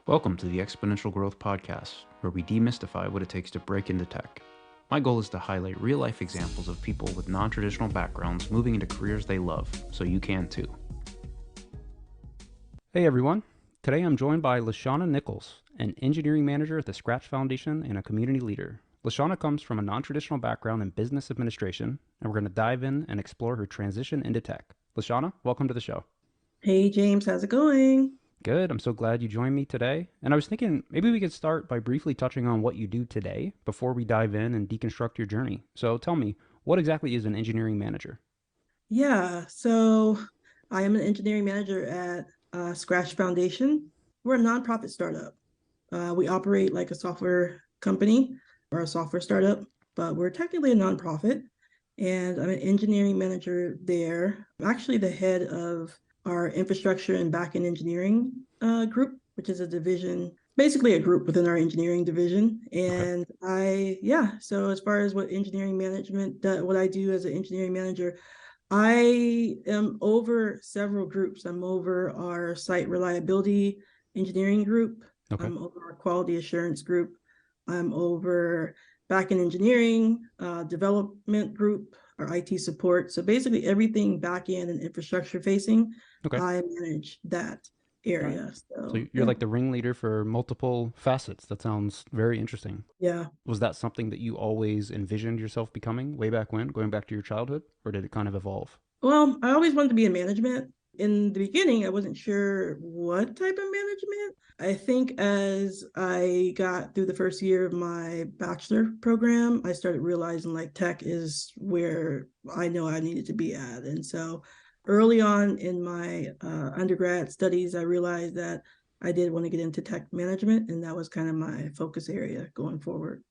Welcome to the Exponential Growth Podcast, where we demystify what it takes to break into tech. My goal is to highlight real-life examples of people with non-traditional backgrounds moving into careers they love, so you can too. Hey everyone, today I'm joined by Lashana Nichols, an engineering manager at the Scratch Foundation and a community leader. Lashana comes from a non-traditional background in business administration, and we're going to dive in and explore her transition into tech. Lashana, welcome to the show. Hey James, how's it going? Good. I'm so glad you joined me today. And I was thinking maybe we could start by briefly touching on what you do today before we dive in and deconstruct your journey. So tell me, what exactly is an engineering manager? Yeah, so I am an engineering manager at Scratch Foundation. We're a nonprofit startup. We operate like a software company or a software startup, but we're technically a nonprofit. And I'm an engineering manager there. I'm actually the head of our infrastructure and backend engineering group, which is a division, basically a group within our engineering division. Okay. And so as far as what engineering management, what I do as an engineering manager, I am over several groups. I'm over our site reliability engineering group. Okay. I'm over our quality assurance group. I'm over backend engineering, development group, our IT support. So basically everything backend and infrastructure facing, Okay. I manage that All right. area. So So you're yeah, like the ringleader for multiple facets. That sounds very interesting. yeah. Was that something that you always envisioned yourself becoming way back when, going back to your childhood, or did it kind of evolve? Well, I always wanted to be in management. In the beginning, I wasn't sure what type of management. I think as I got through the first year of my bachelor program, I started realizing like tech is where I know I needed to be at. And so early on in my undergrad studies, I realized that I did want to get into tech management, and that was kind of my focus area going forward.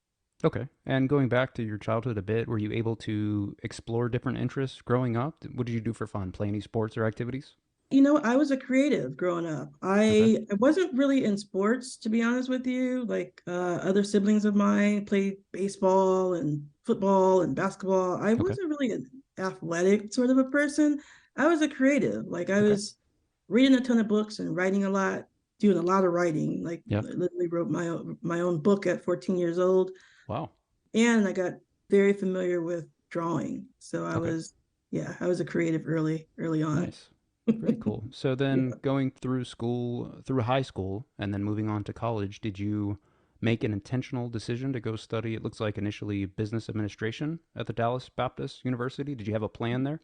Okay. And going back to your childhood a bit, were you able to explore different interests growing up? What did you do for fun? Play any sports or activities? I was a creative growing up. Okay. I wasn't really in sports, to be honest with you. Like other siblings of mine played baseball and football and basketball. I Okay. wasn't really an athletic sort of a person. I was a creative. Like I Okay. was reading a ton of books and writing a lot, doing a lot of writing. Like Yeah. I literally wrote my own book at 14 years old, Wow. and I got very familiar with drawing. So Okay. I was a creative early on. Nice. Very cool. So then Yeah. going through school, through high school, and then moving on to college, did you make an intentional decision to go study, it looks like initially business administration at the Dallas Baptist University? Did you have a plan there?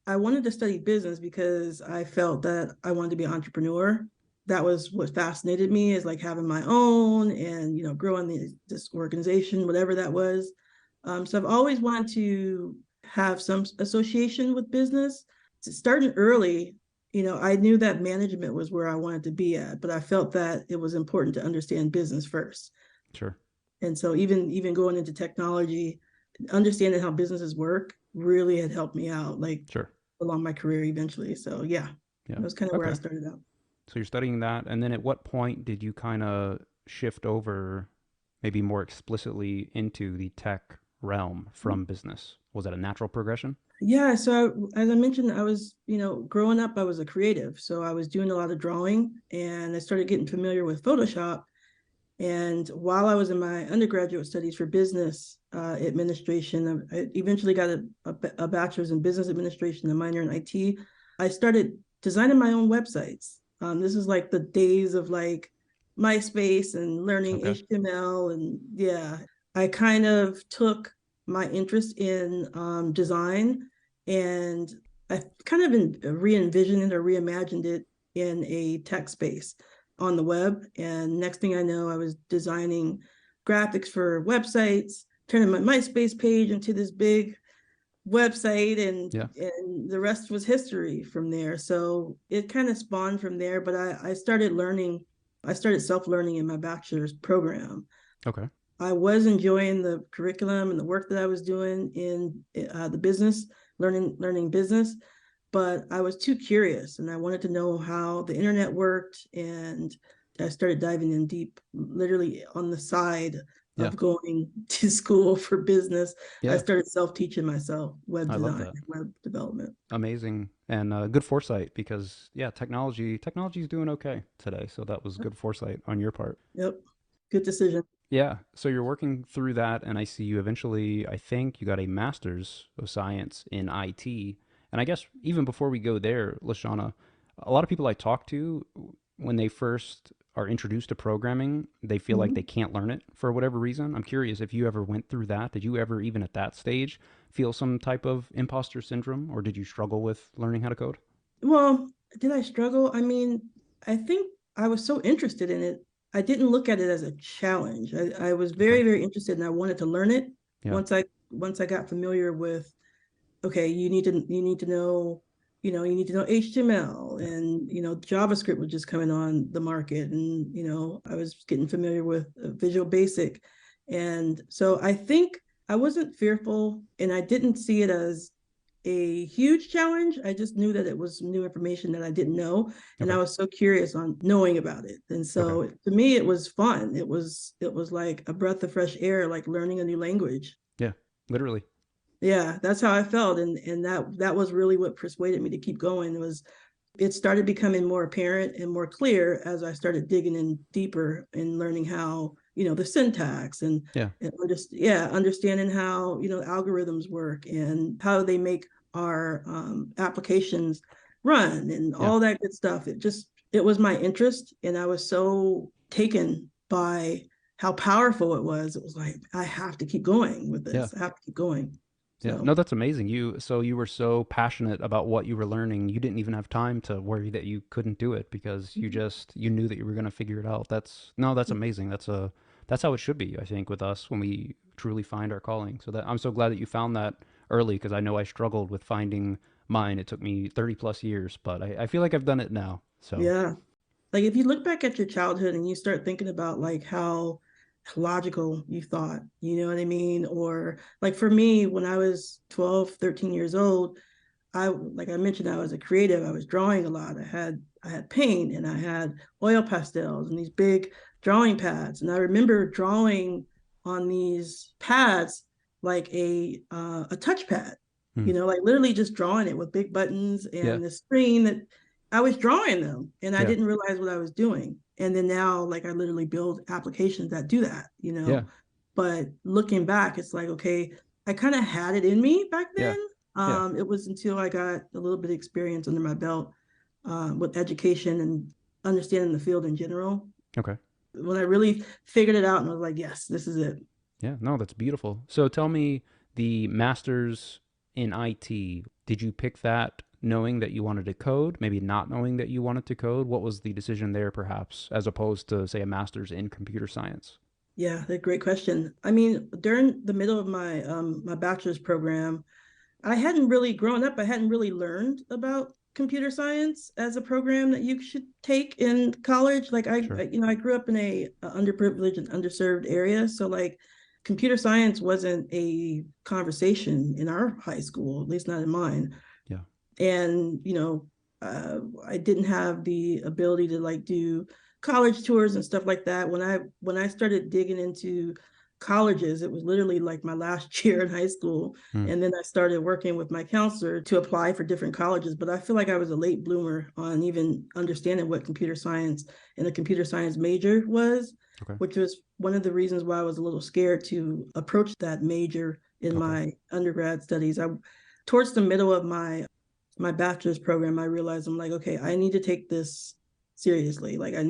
I wanted to study business because I felt that I wanted to be an entrepreneur. That was what fascinated me, is like having my own and growing this organization, whatever that was. So I've always wanted to have some association with business. So starting early, I knew that management was where I wanted to be at, but I felt that it was important to understand business first. Sure. And so even going into technology, understanding how businesses work really had helped me out, like Sure. along my career eventually. So yeah, Yeah. that was kind of where I Okay. started out. So you're studying that, and then at what point did you kind of shift over, maybe more explicitly, into the tech realm from business? Was that a natural progression? Yeah, so as I mentioned, I was, growing up, I was a creative. So I was doing a lot of drawing, and I started getting familiar with Photoshop. And while I was in my undergraduate studies for business administration, I eventually got a bachelor's in business administration, a minor in IT. I started designing my own websites. This is like the days of like MySpace and learning Okay. HTML. And yeah, I kind of took my interest in design, and I kind of re-envisioned it or reimagined it in a tech space on the web. And next thing I know, I was designing graphics for websites, turning my MySpace page into this big website, and Yeah. the rest was history from there. So it kind of spawned from there. But I started learning, I started self-learning in my bachelor's program. Okay. I was enjoying the curriculum and the work that I was doing in the business, learning business, but I was too curious and I wanted to know how the internet worked. And I started diving in deep, literally on the side Yeah. of going to school for business. I Yeah. started self teaching myself web I love design, that. web development. Amazing. And good foresight because yeah, technology is doing okay today. So that was good foresight on your part. Yep. Good decision. Yeah. So you're working through that, and I see you eventually, I think you got a master's of science in IT. And I guess even before we go there, Lashana, a lot of people I talk to, when they first are introduced to programming, they feel like they Mhm. can't learn it for whatever reason. I'm curious if you ever went through that. Did you ever, even at that stage, feel some type of imposter syndrome, or did you struggle with learning how to code? Well, did I struggle? I mean, I think I was so interested in it. I didn't look at it as a challenge. I was Okay. very, very interested and I wanted to learn it Yeah. once I got familiar with, okay, you need to know, you need to know HTML, Yeah. and JavaScript was just coming on the market, and I was getting familiar with Visual Basic. And so I think I wasn't fearful and I didn't see it as a huge challenge. I just knew that it was new information that I didn't know, and I Okay. was so curious on knowing about it. And Okay. so to me, it was fun. It was like a breath of fresh air, like learning a new language. Yeah. Literally. Yeah, that's how I felt, and that was really what persuaded me to keep going. It started becoming more apparent and more clear as I started digging in deeper and learning how, the syntax, Yeah. and just, yeah, understanding how, algorithms work and how they make our applications run and Yeah. all that good stuff. It was my interest, and I was so taken by how powerful it was. It was like, I have to keep going with Yeah. this. I have to keep going. Yeah. So No, that's amazing. You were so passionate about what you were learning, you didn't even have time to worry that you couldn't do it because you knew that you were going to figure it out. That's amazing. That's how it should be, I think, with us when we truly find our calling. So that I'm so glad that you found that early because I know I struggled with finding mine. It took me 30 plus years, but I feel like I've done it now. So, yeah. Like if you look back at your childhood and you start thinking about like how logical you thought, you know what I mean? Or like for me, when I was 12, 13 years old, like I mentioned, I was a creative. I was drawing a lot. I had paint and I had oil pastels and these big drawing pads. And I remember drawing on these pads like a touchpad, mm, like literally just drawing it with big buttons yeah. and the screen that I was drawing them, and I Yeah. didn't realize what I was doing. And then now, like I literally build applications that do that. Yeah. But looking back, it's like, okay, I kind of had it in me back Yeah. then. Yeah. It was until I got a little bit of experience under my belt with education and understanding the field in general. Okay. When I really figured it out and was like, yes, this is it. Yeah, no, that's beautiful. So tell me, the master's in IT, did you pick that knowing that you wanted to code, maybe not knowing that you wanted to code? What was the decision there, perhaps, as opposed to, say, a master's in computer science? Yeah, a great question. I mean, during the middle of my bachelor's program, I hadn't really grown up. I hadn't really learned about computer science as a program that you should take in college. Like Sure. I grew up in a underprivileged and underserved area, so like computer science wasn't a conversation in our high school, at least not in mine. Yeah. And I didn't have the ability to like do college tours and stuff like that. When I started digging into colleges, it was literally like my last year in high school, Mm, and then I started working with my counselor to apply for different colleges. But I feel like I was a late bloomer on even understanding what computer science and a computer science major was, okay. which was one of the reasons why I was a little scared to approach that major in Okay. my undergrad studies. I Towards the middle of my bachelor's program, I realized, I'm like, okay, I need to take this seriously. Like Yeah. I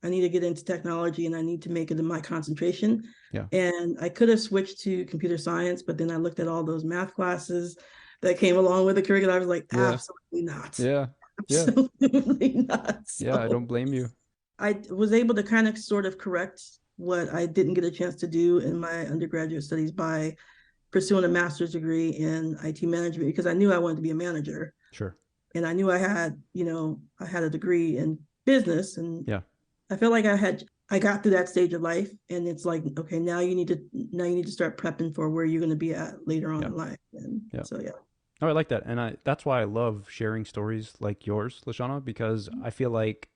need to get into technology, and I need to make it in my concentration. Yeah. And I could have switched to computer science, but then I looked at all those math classes that came along with the curriculum. I was like, Yeah. absolutely not. Yeah. Yeah. Absolutely not. Yeah. I So don't blame you. I was able to kind of sort of correct what I didn't get a chance to do in my undergraduate studies by pursuing a master's degree in IT management, because I knew I wanted to be a manager, Sure. and I knew I had a degree in business, and Yeah. I felt like I got through that stage of life, and it's like, okay, now you need to start prepping for where you're going to be at later on Yeah. in life. And Yeah. so yeah. Oh, I like that. And that's why I love sharing stories like yours, Lashana, because I feel like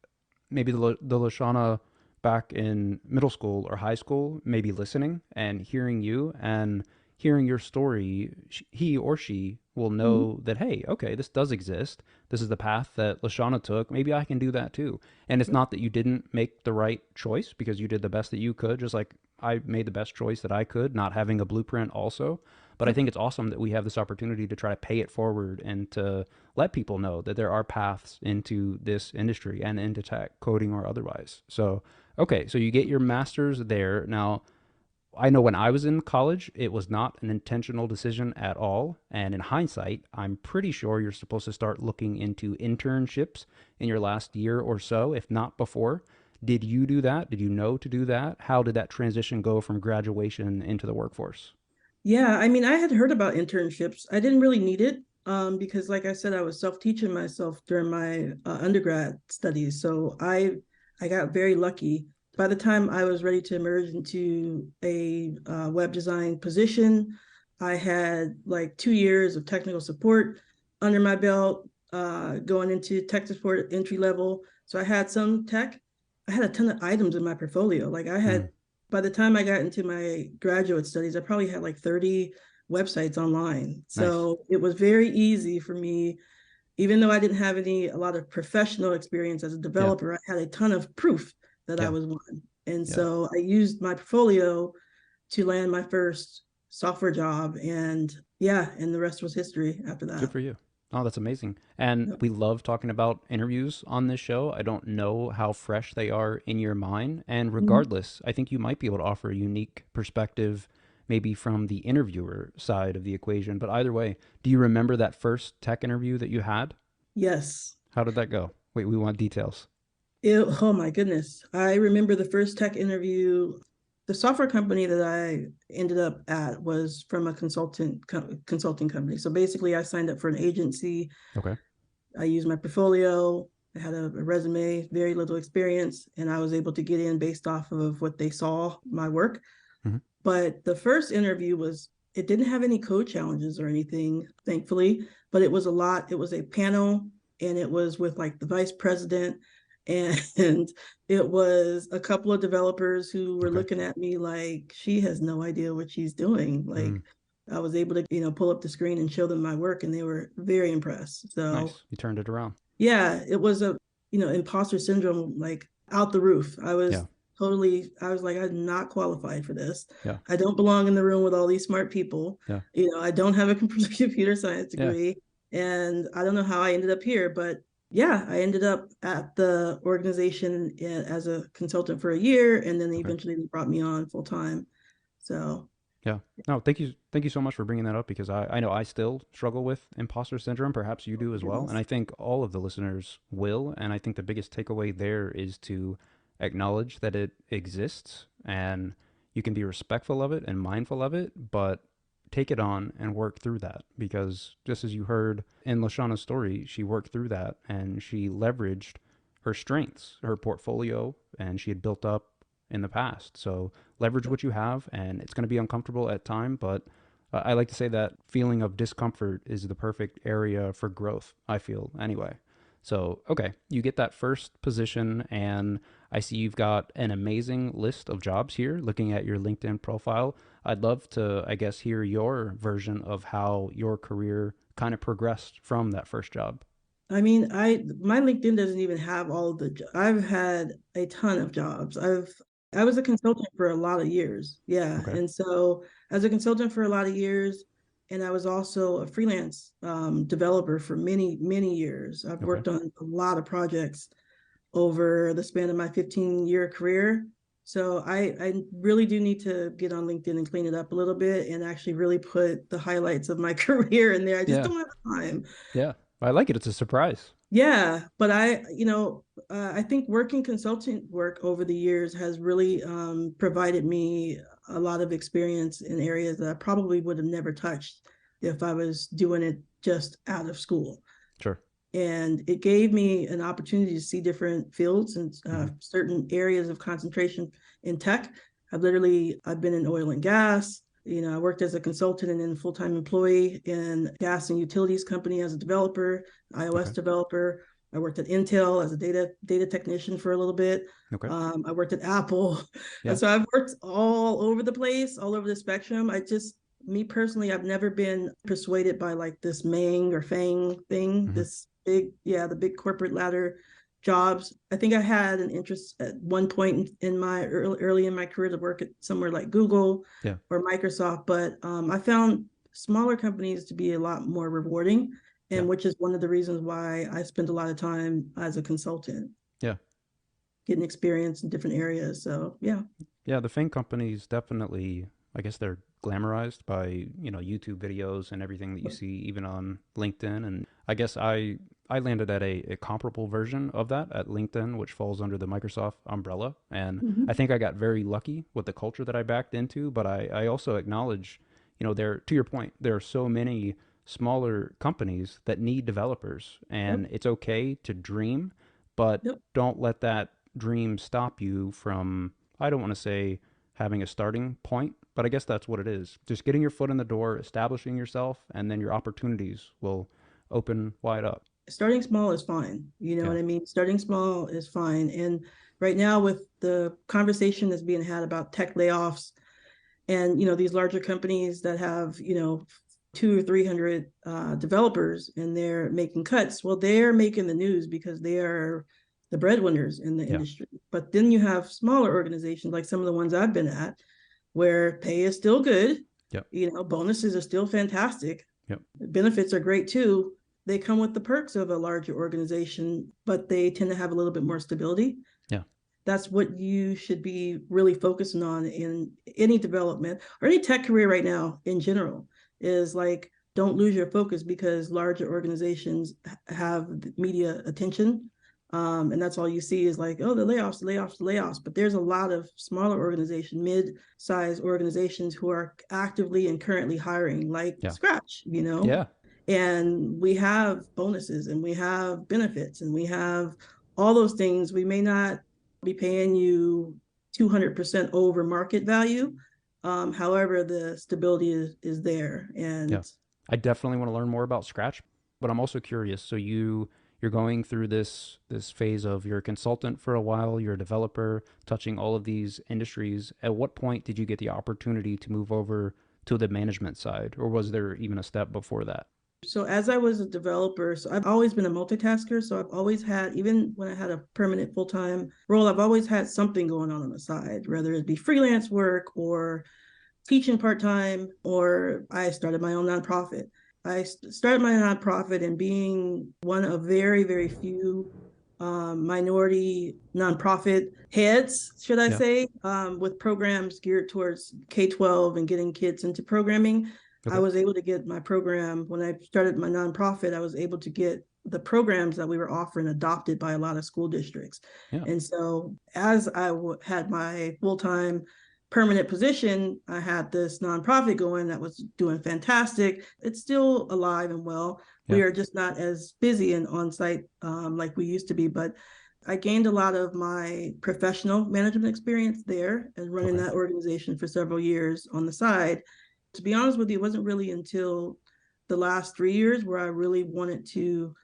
maybe the Lashana back in middle school or high school, maybe listening and hearing you and hearing your story, he or she will Mhm. know that, hey, okay, this does exist. This is the path that Lashana took. Maybe I can do that too. And it's not that you didn't make the right choice because you did the best that you could, just like I made the best choice that I could, not having a blueprint also. But I Yep. think it's awesome that we have this opportunity to try to pay it forward and to let people know that there are paths into this industry and into tech, coding or otherwise. So, okay, so you get your master's there. Now, I know when I was in college, it was not an intentional decision at all. And in hindsight, I'm pretty sure you're supposed to start looking into internships in your last year or so, if not before. Did you do that? Did you know to do that? How did that transition go from graduation into the workforce? Yeah, I mean, I had heard about internships. I didn't really need it because, like I said, I was self-teaching myself during my undergrad studies. So I got very lucky. By the time I was ready to emerge into a web design position, I had like 2 years of technical support under my belt, going into tech support entry level. So I had some tech. I had a ton of items in my portfolio. Like I Mm, had by the time I got into my graduate studies, I probably had like 30 websites online. nice. So it was very easy for me, even though I didn't have a lot of professional experience as a Yeah, developer, I had a ton of proof that I yeah, was one. And yeah. so I used my portfolio to land my first software job. And yeah, and the rest was history after Good that. for you. Oh, that's amazing. And Yep. we love talking about interviews on this show. I don't know how fresh they are in your mind. And Mhm. regardless, I think you might be able to offer a unique perspective, maybe from the interviewer side of the equation. But either way, do you remember that first tech interview that you had? Yes. How did that go? Wait, we want details. Oh my goodness. I remember the first tech interview. The software company that I ended up at was from a consulting company. So basically, I signed up for an agency. Okay. I used my portfolio. I had a resume, very little experience, and I was able to get in based off of what they saw my work. Hmm. But the first interview was, it didn't have any code challenges or anything, thankfully, but it was a lot. It was a panel and it was with like the vice president and it was a couple of developers who were Okay. looking at me like she has no idea what she's doing. Mm, Like I was able to, pull up the screen and show them my work and they were very impressed. So nice. You turned it around. yeah, it was a, imposter syndrome, like out the roof. Yeah. I was like, I'm not qualified for this. Yeah. I don't belong in the room with all these smart people. Yeah. I don't have a computer science Yeah. degree. And I don't know how I ended up here, but yeah, I ended up at the organization as a consultant for a year. And then Okay. eventually they brought me on full time. So, Yeah. No, thank you. Thank you so much for bringing that up because I know I still struggle with imposter syndrome. Perhaps you oh do my as well. And goodness. I think all of the listeners will. And I think the biggest takeaway there is to acknowledge that it exists and you can be respectful of it and mindful of it, but take it on and work through that because just as you heard in Lashana's story, she worked through that and she leveraged her strengths, her portfolio, and she had built up in the past. So leverage what you have, and it's going to be uncomfortable at time, but I like to say that feeling of discomfort is the perfect area for growth, I feel anyway. So, okay, you get that first position, and I see you've got an amazing list of jobs here looking at your LinkedIn profile. I'd love to, I guess, hear your version of how your career kind of progressed from that first job. I mean, I my LinkedIn doesn't even have all of I've had a ton of jobs. I was a consultant for a lot of years. Yeah. Okay, And so as a consultant for a lot of years, and I was also a freelance developer for many, many years. I've okay, worked on a lot of projects over the span of my 15-year career. So I really do need to get on LinkedIn and clean it up a little bit and actually really put the highlights of my career in there. I just yeah, don't have time. yeah. I like it. It's a surprise. Yeah, but I think working consultant work over the years has really provided me a lot of experience in areas that I probably would have never touched if I was doing it just out of school. Sure. And it gave me an opportunity to see different fields and Hmm. certain areas of concentration in tech. I've been in oil and gas. I worked as a consultant and then full-time employee in gas and utilities company as a developer, Okay. iOS developer. I worked at Intel as a data technician for a little bit. Okay. I worked at Apple, and Yeah. so I've worked all over the place, all over the spectrum. I just Me personally, I've never been persuaded by like this Mang or Fang thing, Hmm. this big, yeah, the big corporate ladder jobs. I think I had an interest at one point in my early in my career to work at somewhere like Google Yeah. or Microsoft, but I found smaller companies to be a lot more rewarding, Yeah. and which is one of the reasons why I spend a lot of time as a consultant, Yeah. getting experience in different areas. So yeah. Yeah. The FANG companies definitely, I guess they're glamorized by, YouTube videos and everything that you see even on LinkedIn. And I guess I landed at a comparable version of that at LinkedIn, which falls under the Microsoft umbrella. And I Mm-hmm. think I got very lucky with the culture that I backed into, but I also acknowledge, there, to your point, there are so many smaller companies that need developers, Yep. and it's okay to dream, but Yep. don't let that dream stop you from, I don't want to say having a starting point, but I guess that's what it is. Just getting your foot in the door, establishing yourself, and then your opportunities will open wide up. Starting small is fine. You know Yeah. what I mean? Starting small is fine. And right now, with the conversation that's being had about tech layoffs and these larger companies that have two or 300 developers and they're making cuts, well, they're making the news because they are the breadwinners in the Yeah. industry. But then you have smaller organizations like some of the ones I've been at where pay is still good, Yep. bonuses are still fantastic, Yep. benefits are great too. They come with the perks of a larger organization, but they tend to have a little bit more stability. Yeah. That's what you should be really focusing on in any development or any tech career right now in general, is like, don't lose your focus because larger organizations have media attention. And that's all you see is like, oh, the layoffs, the layoffs, the layoffs. But there's a lot of smaller organizations, mid-sized organizations who are actively and currently hiring, like Yeah. Scratch, Yeah. and we have bonuses and we have benefits and we have all those things. We may not be paying you 200% over market value. However, the stability is there. Yeah. And I definitely want to learn more about Scratch, but I'm also curious. So you're going through this phase of you're a consultant for a while, you're a developer, touching all of these industries. At what point did you get the opportunity to move over to the management side, or was there even a step before that? so as I was a developer, so I've always been a multitasker. So I've always had, even when I had a permanent full-time role, I've always had something going on the side, whether it be freelance work or teaching part-time, or I started my own nonprofit. I started my nonprofit, and being one of very, very few minority nonprofit heads, should I Yeah. say, with programs geared towards K-12 and getting kids into programming. I Okay. was able to get my program, when I started my nonprofit, I was able to get the programs that we were offering adopted by a lot of school districts. Yeah. And so as I had my full-time permanent position, I had this nonprofit going that was doing fantastic. It's still alive and well. Yeah. We are just not as busy and on site like we used to be, but I gained a lot of my professional management experience there and running Okay. that organization for several years on the side. To be honest with you, it wasn't really until the last 3 years where I really wanted to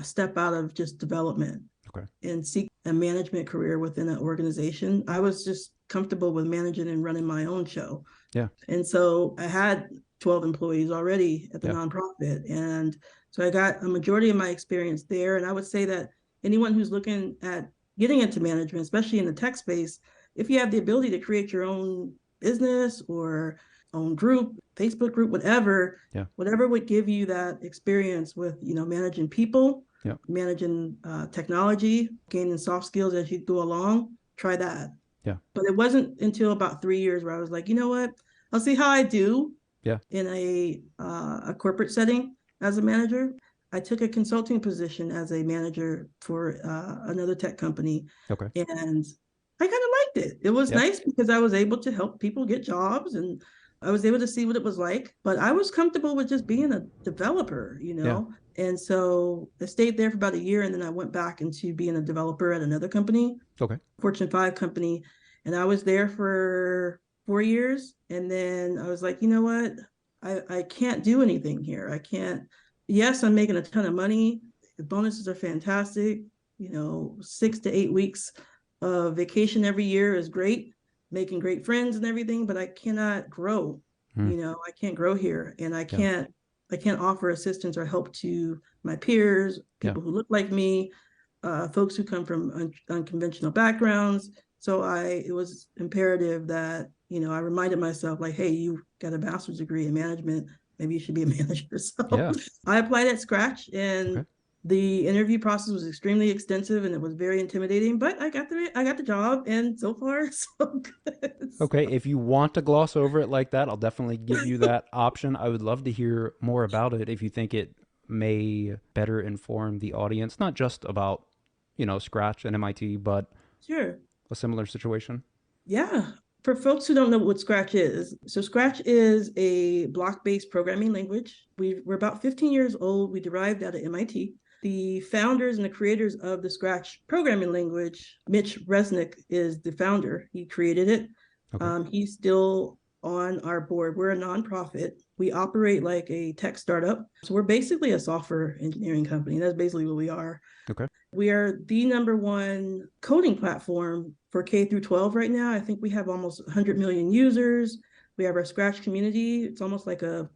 step out of just development Okay. and seek a management career within an organization. I was just comfortable with managing and running my own show. Yeah. And so I had 12 employees already at the Yeah. nonprofit. And so I got a majority of my experience there. And I would say that anyone who's looking at getting into management, especially in the tech space, if you have the ability to create your own business or own group, Facebook group, whatever, Yeah. whatever would give you that experience with, managing people, Yeah. managing technology, gaining soft skills as you go along, try that. Yeah. But it wasn't until about 3 years where I was like, you know what? I'll see how I do Yeah. in a corporate setting as a manager. I took a consulting position as a manager for another tech company, Okay. and I kind of liked it. It was Yeah. nice because I was able to help people get jobs, and I was able to see what it was like. But I was comfortable with just being a developer. Yeah. And so I stayed there for about a year, and then I went back into being a developer at another company, Okay. Fortune 5 company. And I was there for 4 years. And then I was like, you know what? I can't do anything here. I can't. Yes, I'm making a ton of money. The bonuses are fantastic. 6 to 8 weeks of vacation every year is great, making great friends and everything, but I cannot grow. Mm. I can't grow here, and Yeah. I can't offer assistance or help to my peers, Yeah. people who look like me, folks who come from unconventional backgrounds. So it was imperative that, I reminded myself, like, hey, you got a master's degree in management, maybe you should be a manager. So Yeah. I applied at Scratch, and Okay. the interview process was extremely extensive and it was very intimidating, but I got the job, and so far so good. Okay, if you want to gloss over it like that, I'll definitely give you that option. I would love to hear more about it if you think it may better inform the audience, not just about, Scratch and MIT, but Sure. a similar situation. Yeah. For folks who don't know what Scratch is, so Scratch is a block-based programming language. We're about 15 years old. We derived out of MIT. The founders and the creators of the Scratch programming language, Mitch Resnick is the founder. He created it. Okay. He's still on our board. We're a nonprofit. We operate like a tech startup. So we're basically a software engineering company. That's basically what we are. Okay. We are the number one coding platform for K through 12 right now. I think we have almost 100 million users. We have our Scratch community. It's almost like a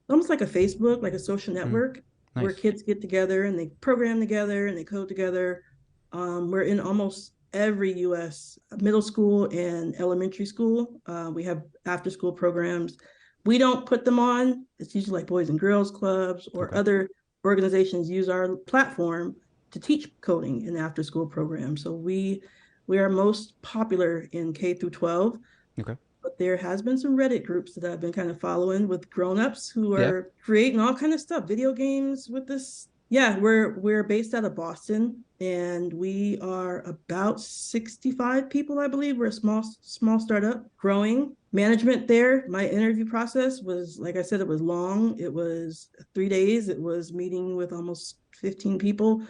Facebook, like a social Mm, network where nice. kids get together and they program together and they code together. We're in almost every U.S. middle school and elementary school. We have after school programs. We don't put them on. It's usually like Boys and Girls Clubs or Okay. other organizations use our platform to teach coding in after school programs. So we are most popular in K through 12, Okay. but there has been some Reddit groups that I've been kind of following with grown-ups who Yeah. are creating all kind of stuff, video games with this. Yeah, we're based out of Boston, and we are about 65 people, I believe. We're a small startup, growing. Management there, my interview process was, like I said, it was long. It was 3 days. It was meeting with almost 15 people.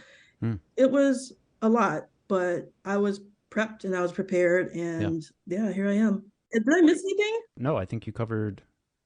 Mm, It was a lot, but I was prepped and I was prepared, yeah. and yeah, here I am. Did I miss anything? No, I think you covered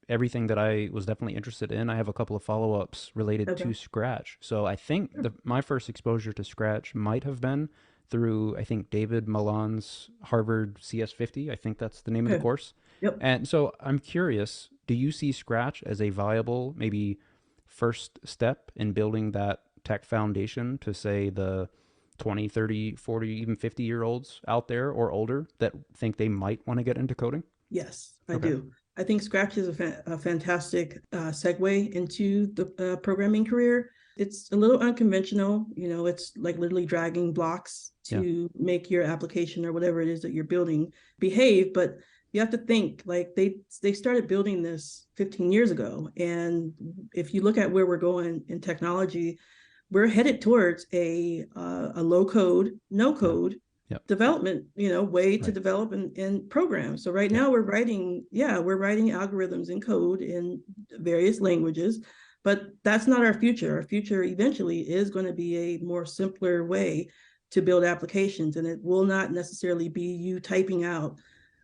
everything that I was definitely interested in. I have a couple of follow-ups related Okay. to Scratch. So I think my first exposure to Scratch might have been through, I think, David Milan's Harvard CS50. I think that's the name of the Okay. course. Yep. And so I'm curious, do you see Scratch as a viable, maybe first step in building that tech foundation to, say, the 20, 30, 40, even 50-year-olds out there or older that think they might want to get into coding? Yes, I Okay. do. I think Scratch is a fantastic segue into the programming career. It's a little unconventional. It's like literally dragging blocks Yeah. to make your application or whatever it is that you're building behave. But you have to think, like, they started building this 15 years ago. And if you look at where we're going in technology, we're headed towards a low code, no Yeah. code Yeah. development, way to Right. develop and program. So right Yeah. now we're writing algorithms in code in various languages, but that's not our future. Our future eventually is going to be a more simpler way to build applications, and it will not necessarily be you typing out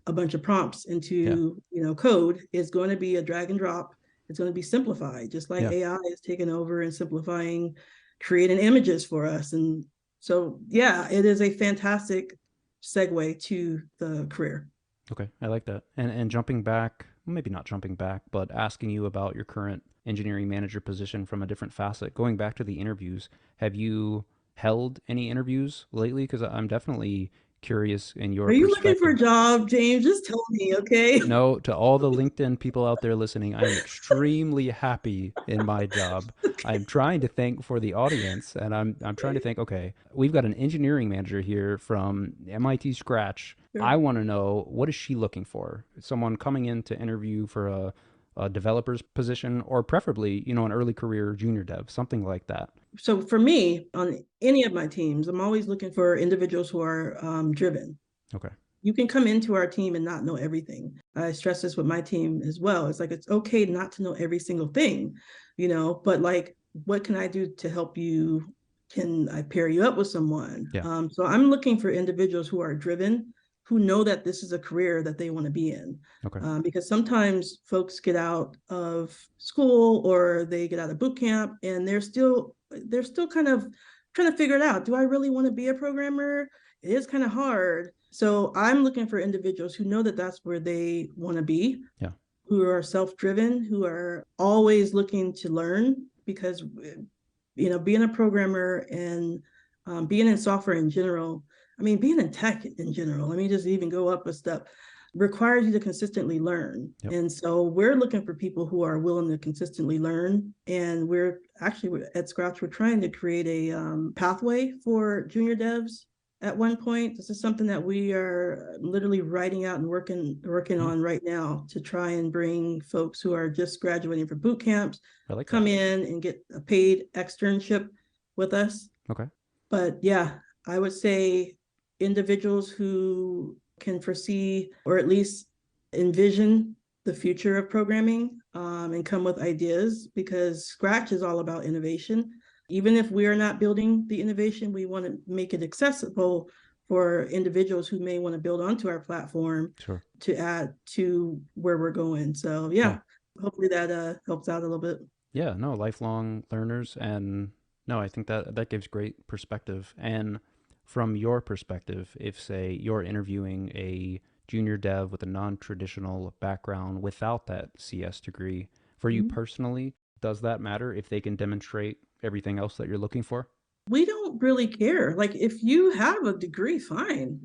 a bunch of prompts Yeah. into, code. It's going to be a drag and drop. It's going to be simplified, just like Yeah. AI is taking over and simplifying, creating images for us. And so, yeah, it is a fantastic segue to the career. Okay. I like that. And jumping back, well, maybe not jumping back, but asking you about your current engineering manager position from a different facet. Going back to the interviews, have you held any interviews lately? Because I'm definitely curious in Are your you looking for perspective. a job, James? Just tell me, okay? No, to all the LinkedIn people out there listening, I am extremely happy in my job. I'm trying to think for the audience, and I'm trying to think, okay, we've got an engineering manager here from MIT Scratch. Sure. I want to know, what is she looking for? Someone coming in to interview for a developer's position, or preferably, an early career junior dev, something like that. So for me, on any of my teams, I'm always looking for individuals who are driven. Okay. You can come into our team and not know everything. I stress this with my team as well. It's like, it's okay not to know every single thing, but like, what can I do to help you? Can I pair you up with someone? Yeah. So I'm looking for individuals who are driven, who know that this is a career that they want to be in. Okay. Because sometimes folks get out of school or they get out of boot camp and they're still kind of trying to figure it out. Do I really want to be a programmer? It is kind of hard. So I'm looking for individuals who know that that's where they want to be, Yeah. who are self-driven, who are always looking to learn, because being a programmer and being in software in general, I mean, being in tech in general, let me just even go up a step, requires you to consistently learn. Yep. And so we're looking for people who are willing to consistently learn. And we're actually at Scratch, we're trying to create a pathway for junior devs. At one point, this is something that we are literally writing out and working on right now, to try and bring folks who are just graduating from boot camps come in and get a paid externship with us. Okay. But yeah, I would say individuals who can foresee, or at least envision, the future of programming, and come with ideas, because Scratch is all about innovation. Even if we are not building the innovation, we want to make it accessible for individuals who may want to build onto our platform to add to where we're going. So yeah. Hopefully that helps out a little bit. Yeah, no, lifelong learners. And no, I think that gives great perspective. And from your perspective, if say you're interviewing a junior dev with a non-traditional background without that CS degree, for you personally, does that matter if they can demonstrate everything else that you're looking for? We don't really care. Like, if you have a degree, fine,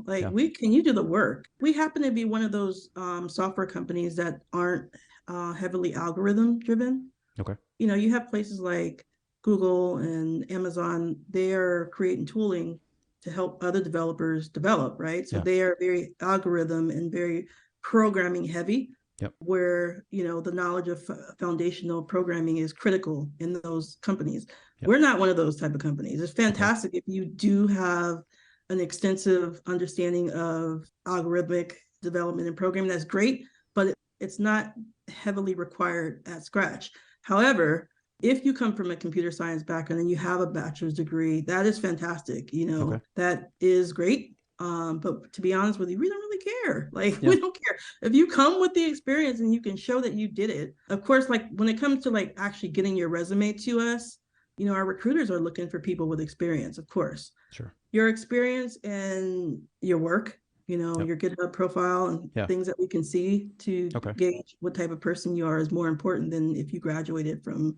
like can you do the work? We happen to be one of those software companies that aren't heavily algorithm driven. Okay. You have places like Google and Amazon, they are creating tooling to help other developers develop, right? So they are very algorithm and very programming heavy. Where the knowledge of foundational programming is critical in those companies. We're not one of those type of companies. It's fantastic if you do have an extensive understanding of algorithmic development and programming. That's great, but it's not heavily required at Scratch. However, if you come from a computer science background and you have a bachelor's degree, that is fantastic. That is great. But to be honest with you, we don't really care. We don't care. If you come with the experience and you can show that you did it. Of course, when it comes to actually getting your resume to us, our recruiters are looking for people with experience, of course. Sure. Your experience and your work, your GitHub profile and things that we can see to gauge what type of person you are is more important than if you graduated from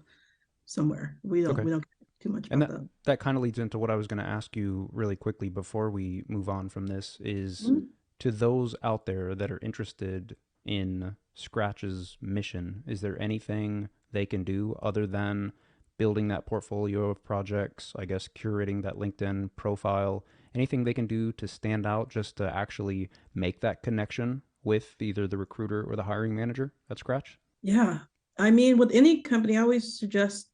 somewhere. We don't care too much about that. That kind of leads into what I was going to ask you really quickly before we move on from this is to those out there that are interested in Scratch's mission, is there anything they can do other than building that portfolio of projects, I guess curating that LinkedIn profile, anything they can do to stand out, just to actually make that connection with either the recruiter or the hiring manager at Scratch? Yeah. I mean, with any company, I always suggest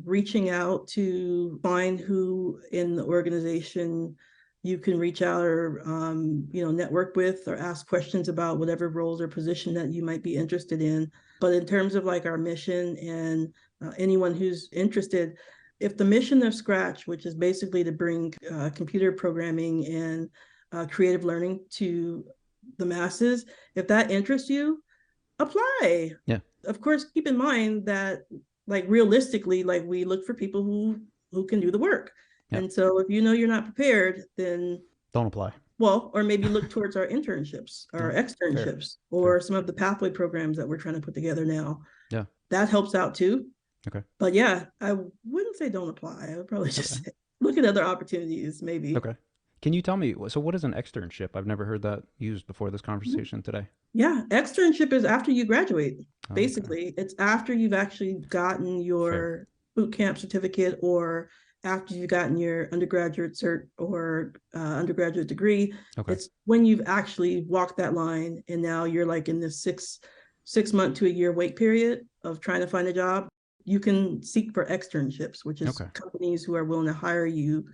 reaching out to find who in the organization you can reach out or, network with, or ask questions about whatever roles or position that you might be interested in. But in terms of our mission and anyone who's interested, if the mission of Scratch, which is basically to bring computer programming and creative learning to the masses, if that interests you, apply. Yeah. Of course, keep in mind that realistically, we look for people who can do the work. And so if you're not prepared, then don't apply. Well, or maybe look towards our internships, our externships, or some of the pathway programs that we're trying to put together now. Yeah. That helps out too. Okay. But yeah, I wouldn't say don't apply. I would probably just say, look at other opportunities, maybe. Okay. Can you tell me, so what is an externship? I've never heard that used before this conversation today. Yeah, externship is after you graduate. Basically, it's after you've actually gotten your boot camp certificate, or after you've gotten your undergraduate cert or undergraduate degree. It's when you've actually walked that line, and now you're in this six month to a year wait period of trying to find a job. You can seek for externships, which is companies who are willing to hire you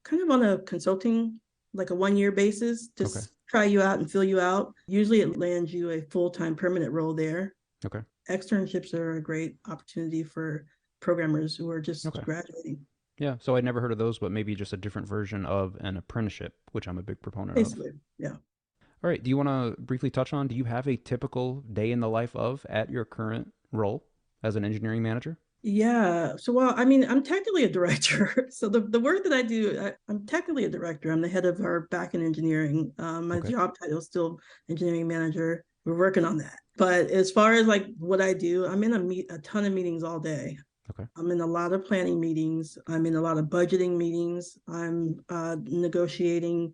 kind of on a consulting, a 1 year basis, to try you out and fill you out. Usually it lands you a full-time permanent role there. Okay. Externships are a great opportunity for programmers who are just graduating. Yeah. So I'd never heard of those, but maybe just a different version of an apprenticeship, which I'm a big proponent Basically, of. Yeah. All right. Do you want to briefly touch on, do you have a typical day in the life at your current role as an engineering manager? Yeah. So, well, I mean, I'm technically a director. So the work that I do, I'm technically a director. I'm the head of our backend engineering. My job title is still engineering manager. We're working on that. But as far as like what I do, I'm in a ton of meetings all day. Okay. I'm in a lot of planning meetings. I'm in a lot of budgeting meetings. I'm negotiating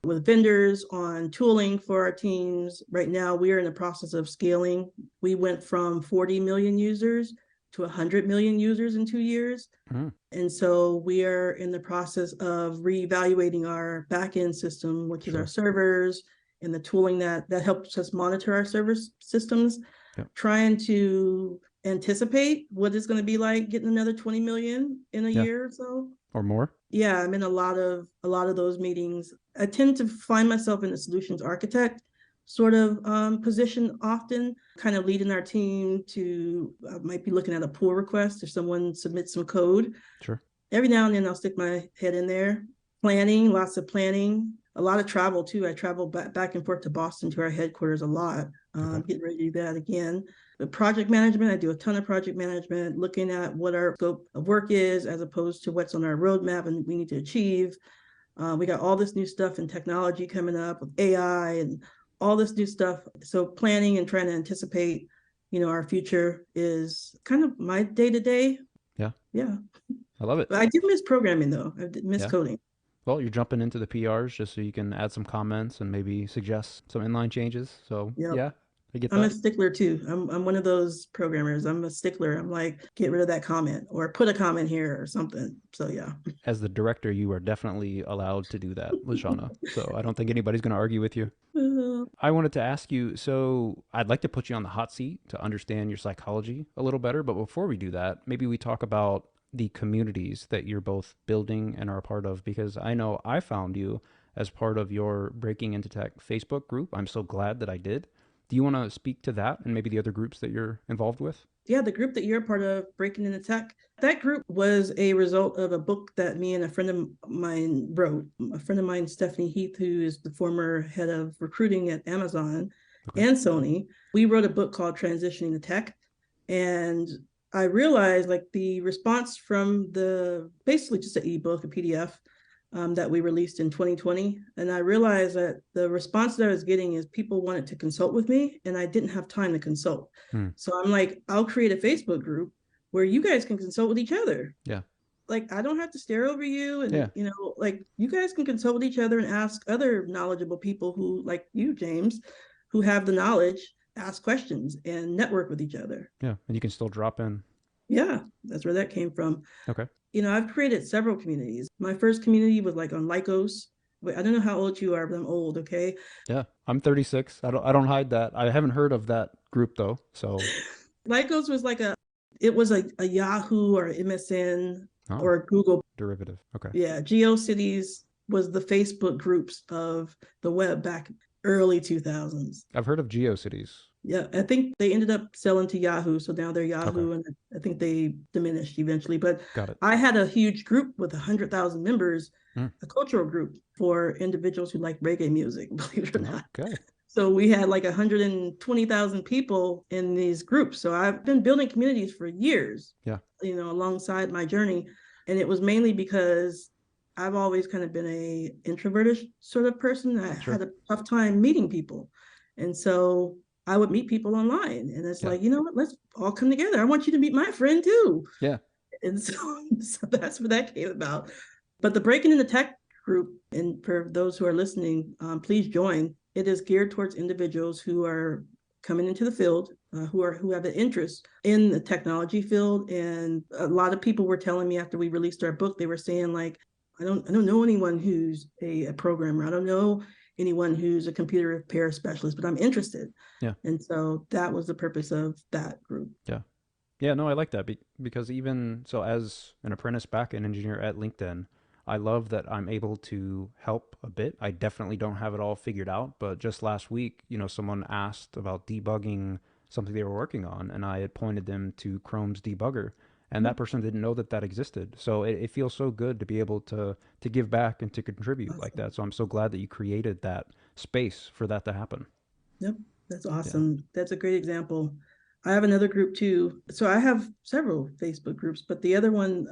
with vendors on tooling for our teams. Right now, we are in the process of scaling. We went from 40 million users to 100 million users in 2 years. Mm, And so we are in the process of reevaluating our backend system, which is our sure. servers and the tooling that helps us monitor our server systems, Yep. trying to anticipate what it's going to be like getting another 20 million in a Yeah. year or so. Or more. Yeah, I'm in a lot of those meetings. I tend to find myself in a solutions architect sort of position often, kind of leading our team to might be looking at a pull request if someone submits some code. Sure. Every now and then I'll stick my head in there. Planning, lots of planning, a lot of travel too. I travel back and forth to Boston to our headquarters a lot. Okay. Getting ready to do that again. The project management, I do a ton of project management, looking at what our scope of work is as opposed to what's on our roadmap and we need to achieve. We got all this new stuff in technology coming up with AI and all this new stuff. So planning and trying to anticipate, our future is kind of my day to day. Yeah. Yeah. I love it. But I do miss programming though. I did miss Yeah. coding. Well, you're jumping into the PRs just so you can add some comments and maybe suggest some inline changes. So Yep. yeah, I get I'm a that. stickler too. I'm one of those programmers. I'm a stickler. I'm like, get rid of that comment or put a comment here or something. So yeah. As the director, you are definitely allowed to do that, Lashana. So I don't think anybody's going to argue with you. I wanted to ask you, so I'd like to put you on the hot seat to understand your psychology a little better. But before we do that, maybe we talk about the communities that you're both building and are a part of, because I know I found you as part of your Breaking Into Tech Facebook group. I'm so glad that I did. Do you want to speak to that and maybe the other groups that you're involved with? Yeah, the group that you're part of, Breaking Into Tech, that group was a result of a book that me and a friend of mine wrote. A friend of mine, Stephanie Heath, who is the former head of recruiting at Amazon Okay. and Sony, we wrote a book called Transitioning to Tech. And I realized like the response from basically just an ebook, a PDF, that we released in 2020. And I realized that the response that I was getting is people wanted to consult with me and I didn't have time to consult. Hmm. So I'm like, I'll create a Facebook group where you guys can consult with each other. Yeah. Like, I don't have to stare over you. Yeah. And, like you guys can consult with each other and ask other knowledgeable people who, like you, James, who have the knowledge, ask questions and network with each other. Yeah. And you can still drop in. Yeah, that's where that came from. Okay. I've created several communities. My first community was like on Lycos. Wait, I don't know how old you are, but I'm old, okay? Yeah. I'm 36. I don't hide that. I haven't heard of that group though. So, Lycos was like it was a Yahoo or MSN oh, or Google. derivative. Okay. Yeah, GeoCities was the Facebook groups of the web back early 2000s. I've heard of GeoCities. Yeah, I think they ended up selling to Yahoo, so now they're Okay. Yahoo, and I think they diminished eventually. But Got it. I had a huge group with 100,000 members, Mm. a cultural group for individuals who like reggae music, believe it or not. Okay. So we had like 120,000 people in these groups. So I've been building communities for years, Yeah. Alongside my journey. And it was mainly because I've always kind of been a introverted sort of person. I Sure. had a tough time meeting people. And so I would meet people online and it's Yeah. like, you know what, let's all come together. I want you to meet my friend too. Yeah. And so that's where that came about. But the Breaking Into Tech group, and for those who are listening, please join. It is geared towards individuals who are coming into the field, who have an interest in the technology field. And a lot of people were telling me after we released our book, they were saying like, I don't know anyone who's a programmer. I don't know anyone who's a computer repair specialist, but I'm interested. Yeah. And so that was the purpose of that group. Yeah. Yeah, no, I like that because even so, as an apprentice backend engineer at LinkedIn, I love that I'm able to help a bit. I definitely don't have it all figured out, but just last week, someone asked about debugging something they were working on, and I had pointed them to Chrome's debugger, and that person didn't know that that existed. So it feels so good to be able to give back and to contribute like that. So I'm so glad that you created that space for that to happen. Yep, that's awesome. That's a great example. I have another group too. So I have several Facebook groups, but I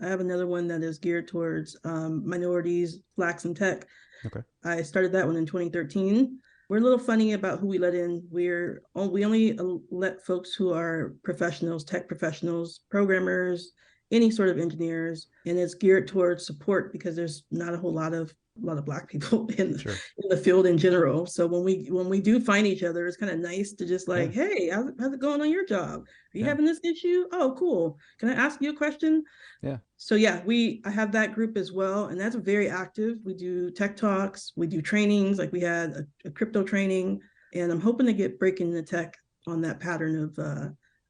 have another one that is geared towards minorities, Blacks in tech. Okay. I started that one in 2013. We're a little funny about who we let in. We only let folks who are professionals, tech professionals, programmers, any sort of engineers, and it's geared towards support because there's not a lot of Black people Sure. in the field in general. So when we do find each other, it's kind of nice to just Yeah. like, hey, how's it going on your job? Are you Yeah. having this issue? Oh, cool. Can I ask you a question? Yeah. So yeah, I have that group as well, and that's very active. We do tech talks, we do trainings, like we had a crypto training, and I'm hoping to get breaking the tech on that pattern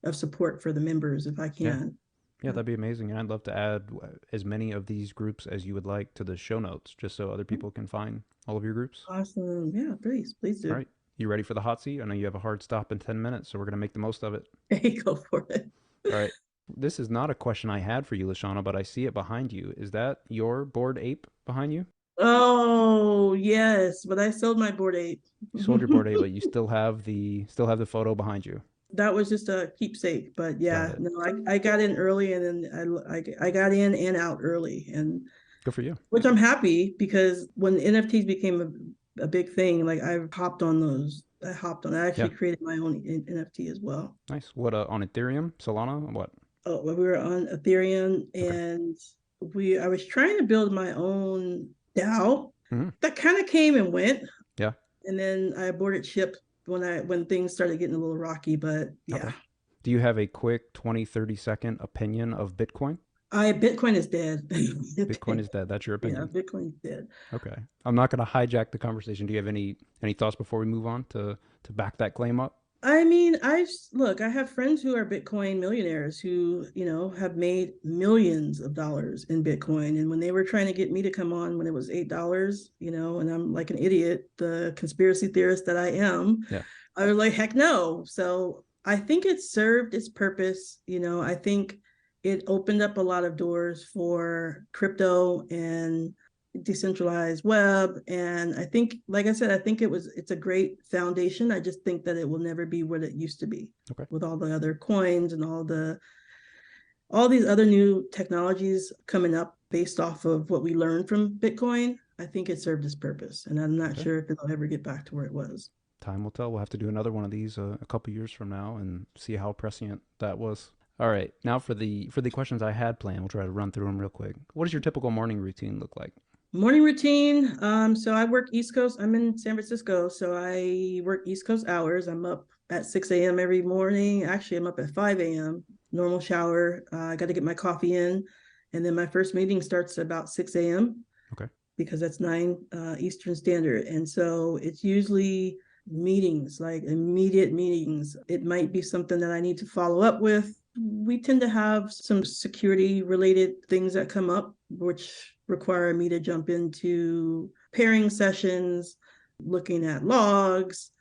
of support for the members if I Yeah. can. Yeah, that'd be amazing. And I'd love to add as many of these groups as you would like to the show notes, just so other people can find all of your groups. Awesome. Yeah, please All do. right. You ready for the hot seat? I know you have a hard stop in 10 minutes, so we're going to make the most of it. Hey, go for it. All right. This is not a question I had for you, Lashana, but I see it behind you. Is that your Bored Ape behind you? Oh yes, but I sold my Bored Ape. You sold your Bored Ape, but you still have the photo behind you. That was just a keepsake, but Got yeah, it. no, I got in early, and then I got in and out early, and Good for you. which I'm happy because when NFTs became a big thing, like I hopped on those. I Yeah. actually created my own NFT as well. Nice. What on Ethereum, Solana, what? Oh, we were on Ethereum, Okay. and I was trying to build my own DAO. Hmm. That kind of came and went, Yeah. and then I aborted ship when things started getting a little rocky. But Okay. yeah, Do you have a quick 20, 30-second opinion of Bitcoin? I Bitcoin is dead. Bitcoin is dead. That's your Yeah, opinion. Bitcoin's dead. Okay. I'm not going to hijack the conversation. Do you have any thoughts before we move on to back that claim up? I mean, I have friends who are Bitcoin millionaires who, have made millions of dollars in Bitcoin. And when they were trying to get me to come on when it was $8, and I'm like an idiot, the conspiracy theorist that I am, Yeah. I was like, heck no. So I think it served its purpose. I think it opened up a lot of doors for crypto and decentralized web. And I think, like I said, I think it's a great foundation. I just think that it will never be what it used to be Okay. with all the other coins and all these other new technologies coming up based off of what we learned from Bitcoin. I think it served its purpose, and I'm not Okay. sure if it'll ever get back to where it was. Time will tell. We'll have to do another one of these a couple years from now and see how prescient that was. All right. Now for the questions I had planned, we'll try to run through them real quick. What does your typical morning routine look like? Morning routine. So I work East Coast. I'm in San Francisco, so I work East Coast hours. I'm up at 6 a.m. every morning. Actually, I'm up at 5 a.m. Normal shower. I got to get my coffee in, and then my first meeting starts about 6 a.m. Okay. because that's 9 Eastern Standard, and so it's usually meetings, like immediate meetings. It might be something that I need to follow up with. We tend to have some security related things that come up, which require me to jump into pairing sessions, looking at logs.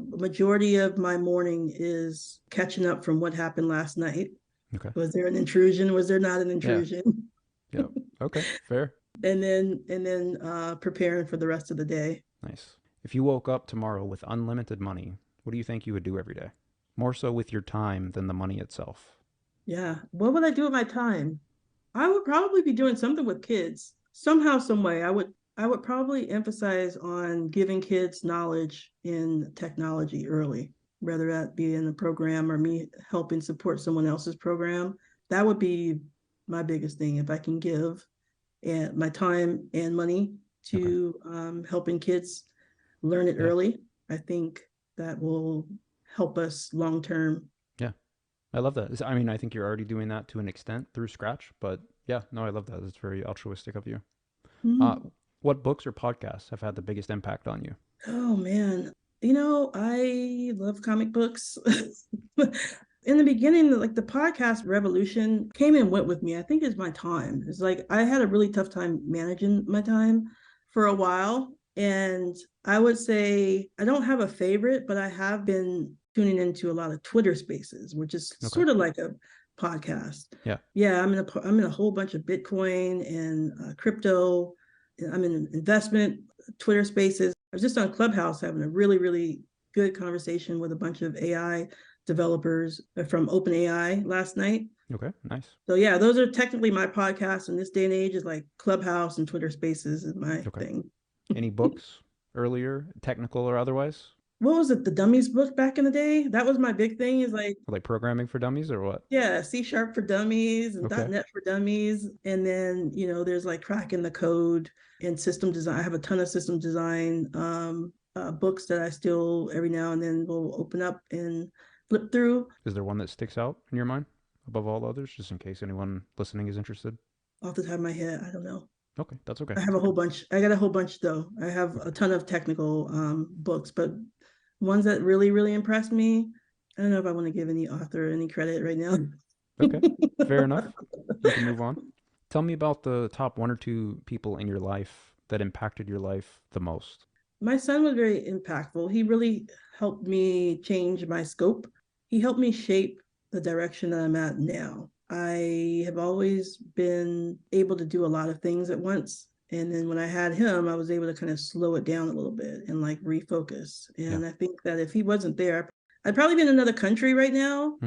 Majority of my morning is catching up from what happened last night. Okay. Was there an intrusion? Was there not an Yeah. intrusion? Yeah. Okay. Fair. And then preparing for the rest of the day. Nice. If you woke up tomorrow with unlimited money, what do you think you would do every day? More so with your time than the money itself. Yeah. What would I do with my time? I would probably be doing something with kids. Somehow, some way. I would probably emphasize on giving kids knowledge in technology early, whether that be in a program or me helping support someone else's program. That would be my biggest thing if I can give and my time and money Okay. to helping kids learn it Yeah. early. I think that will help us long term. Yeah. I love that. I mean, I think you're already doing that to an extent through Scratch, but yeah, no, I love that. It's very altruistic of you. Uh, Mm. what books or podcasts have had the biggest impact on you? Oh man, I love comic books. In the beginning, like the podcast revolution came and went with me. I think it's my time. It's like I had a really tough time managing my time for a while. And I would say I don't have a favorite, but I have been tuning into a lot of Twitter spaces, which is Okay. sort of like a podcast. Yeah. Yeah, I'm in a whole bunch of Bitcoin and crypto. I'm in investment Twitter spaces. I was just on Clubhouse having a really, really good conversation with a bunch of AI developers from OpenAI last night. Okay. Nice. So yeah, those are technically my podcasts in this day and age is like Clubhouse and Twitter spaces is my Okay. thing. Any books earlier, technical or otherwise? What was it? The Dummies book back in the day? That was my big thing is like, Like programming for dummies or what? yeah, C Sharp for Dummies and Okay. .NET for Dummies. And then, there's like cracking the code and system design. I have a ton of system design books that I still every now and then will open up and flip through. Is there one that sticks out in your mind above all others, just in case anyone listening is interested? Off the top of my head, I don't know. Okay, that's okay. I have a whole bunch. I got a whole bunch though. I have a ton of technical books, but ones that really, really impressed me. I don't know if I want to give any author any credit right now. Okay, fair enough. You can move on. Tell me about the top one or two people in your life that impacted your life the most. My son was very impactful. He really helped me change my scope. He helped me shape the direction that I'm at now. I have always been able to do a lot of things at once. And then when I had him, I was able to kind of slow it down a little bit and like refocus. Yeah. And I think that if he wasn't there, I'd probably be in another country right now,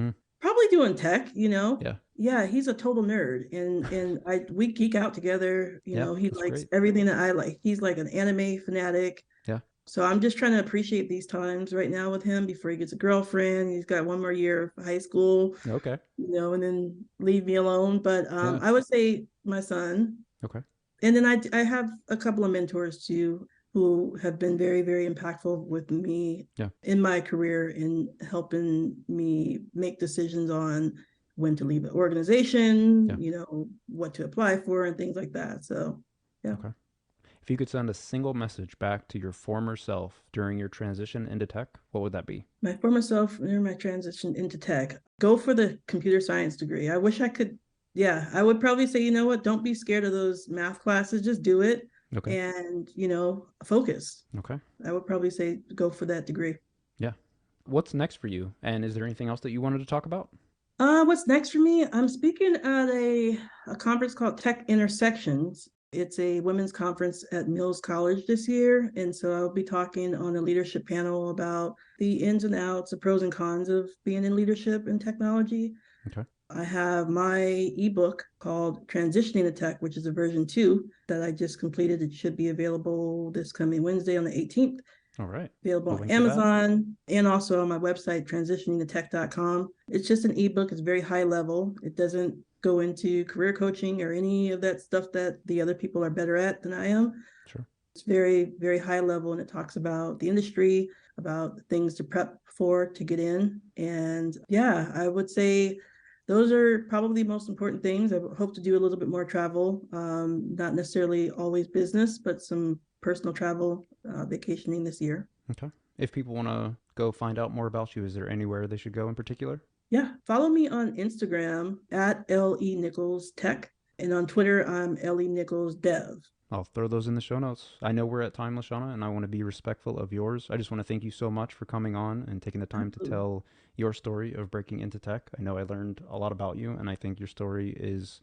probably doing tech, Yeah. Yeah, he's a total nerd. And we geek out together. Yeah, He that's likes great. everything that I like. He's like an anime fanatic. Yeah. So I'm just trying to appreciate these times right now with him before he gets a girlfriend. He's got one more year of high school, Okay. and then leave me alone. But Yeah. I would say my son. Okay. And then I have a couple of mentors too who have been very, very impactful with me in my career in helping me make decisions on when to leave the organization, what to apply for and things like that. So, yeah. Okay. If you could send a single message back to your former self during your transition into tech, what would that be? My former self during my transition into tech, go for the computer science degree. I wish I could. Yeah, I would probably say, you know what, don't be scared of those math classes, just do it. Okay. And, focus. Okay. I would probably say go for that degree. Yeah. What's next for you? And is there anything else that you wanted to talk about? What's next for me? I'm speaking at a conference called Tech Intersections. It's a women's conference at Mills College this year. And so I'll be talking on a leadership panel about the ins and outs, the pros and cons of being in leadership and technology. Okay. I have my ebook called Transitioning to Tech, which is a version 2 that I just completed. It should be available this coming Wednesday on the 18th. All right. Available on Amazon and also on my website, transitioningtotech.com. It's just an ebook. It's very high level. It doesn't go into career coaching or any of that stuff that the other people are better at than I am. Sure. It's very, very high level, and it talks about the industry, about things to prep for to get in. And yeah, I would say those are probably the most important things. I hope to do a little bit more travel, not necessarily always business, but some personal travel, vacationing this year. Okay. If people want to go find out more about you, is there anywhere they should go in particular? Yeah. Follow me on Instagram at LE Nichols Tech. And on Twitter, I'm LE Nichols Dev. I'll throw those in the show notes. I know we're at time, Lashana, and I want to be respectful of yours. I just want to thank you so much for coming on and taking the time to tell your story of breaking into tech. I know I learned a lot about you, and I think your story is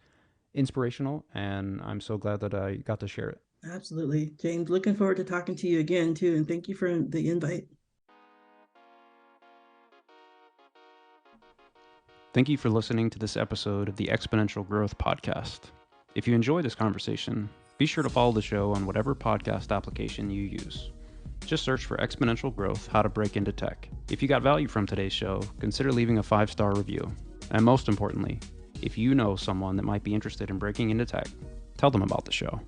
inspirational, and I'm so glad that I got to share it. Absolutely. James, looking forward to talking to you again, too, and thank you for the invite. Thank you for listening to this episode of the Exponential Growth Podcast. If you enjoy this conversation, be sure to follow the show on whatever podcast application you use. Just search for Exponential Growth, How to Break into Tech. If you got value from today's show, consider leaving a 5-star review. And most importantly, if you know someone that might be interested in breaking into tech, tell them about the show.